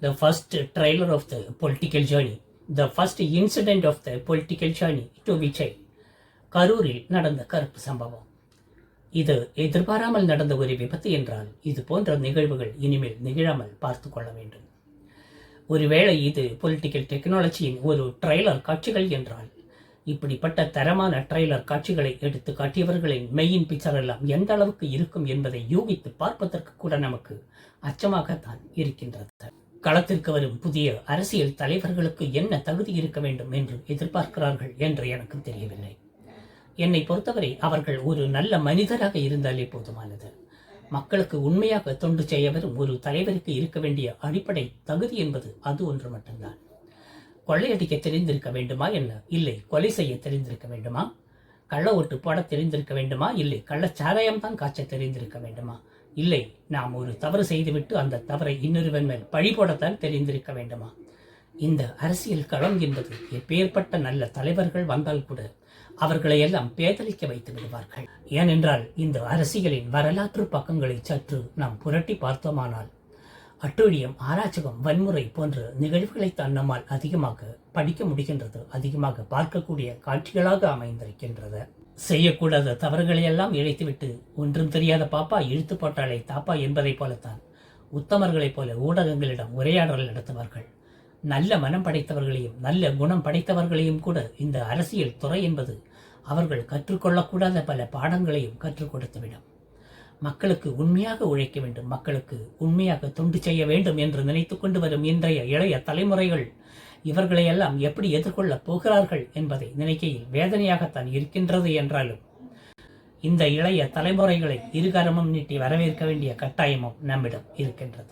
the first trailer of the political journey, the first incident of the political journey to Vijay. கரூரில் நடந்த கருப்பு சம்பவம். இது எதிர்பாராமல் நடந்த ஒரு விபத்து என்றால் இது போன்ற நிகழ்வுகள் இனிமேல் நிகழாமல் பார்த்து கொள்ள வேண்டும். ஒருவேளை இது பொலிட்டிக்கல் டெக்னாலஜியின் ஒரு ட்ரெய்லர் காட்சிகள் என்றால் இப்படிப்பட்ட தரமான ட்ரெய்லர் காட்சிகளை எடுத்து காட்டியவர்களின் மெயின் பிக்சர் எல்லாம் எந்த அளவுக்கு இருக்கும் என்பதை யூகித்து பார்ப்பதற்கு கூட நமக்கு அச்சமாகத்தான் இருக்கின்றது. களத்திற்கு வரும் புதிய அரசியல் தலைவர்களுக்கு என்ன தகுதி இருக்க வேண்டும் என்று எதிர்பார்க்கிறார்கள் என்று எனக்கு தெரியவில்லை. என்னை பொறுத்தவரை அவர்கள் ஒரு நல்ல மனிதராக இருந்தாலே போதுமானது. மக்களுக்கு உண்மையாக தொண்டு செய்ய வரும் ஒரு தலைவருக்கு இருக்க வேண்டிய அடிப்படை தகுதி என்பது அது ஒன்று மட்டும்தான். கொள்ளையடிக்க தெரிந்திருக்க வேண்டுமா என்ன? இல்லை. கொலை செய்ய தெரிந்திருக்க வேண்டுமா? கள்ள ஓட்டு போட தெரிந்திருக்க வேண்டுமா? இல்லை. கள்ளச்சாராயம் தான் காய்ச்ச தெரிந்திருக்க வேண்டுமா? இல்லை. நாம் ஒரு தவறு செய்துவிட்டு அந்த தவறை இன்னொருவன் மேல் பழி போடத்தான் தெரிந்திருக்க வேண்டுமா? இந்த அரசியல் களம் என்பது எப்பேற்பட்ட நல்ல தலைவர்கள் வந்தால் கூட அவர்களை எல்லாம் பேதலிக்க வைத்து விடுவார்கள். ஏனென்றால் இந்த அரசியலின் வரலாற்று பக்கங்களை சற்று நாம் புரட்டி பார்த்தோமானால் அட்டூழியம், அராஜகம், வன்முறை போன்ற நிகழ்வுகளைத்தான் நம்மால் அதிகமாக படிக்க முடிகின்றது, அதிகமாக பார்க்கக்கூடிய காட்சிகளாக அமைந்திருக்கின்றது. செய்யக்கூடாத தவறுகளை எல்லாம் இழைத்துவிட்டு ஒன்றும் தெரியாத பாப்பா இழுத்து போட்டாலே தாப்பா என்பதை போலத்தான் உத்தமர்களைப் போல ஊடகங்களிடம் உரையாடல் நடத்துவார்கள். நல்ல மனம் படைத்தவர்களையும் நல்ல குணம் படைத்தவர்களையும் கூட இந்த அரசியல் துறை என்பது அவர்கள் கற்றுக்கொள்ளக்கூடாத பல பாடங்களையும் கற்றுக் கொடுத்துவிடும். மக்களுக்கு உண்மையாக உழைக்க வேண்டும், மக்களுக்கு உண்மையாக தொண்டு செய்ய வேண்டும் என்று நினைத்து கொண்டு வரும் இன்றைய இளைய தலைமுறைகள் இவர்களையெல்லாம் எப்படி எதிர்கொள்ளப் போகிறார்கள் என்பதை நினைக்கையில் வேதனையாகத்தான் இருக்கின்றது. என்றாலும் இந்த இளைய தலைமுறைகளை இருகரமும் நீட்டி வரவேற்க வேண்டிய கட்டாயமும் நம்மிடம் இருக்கின்றது.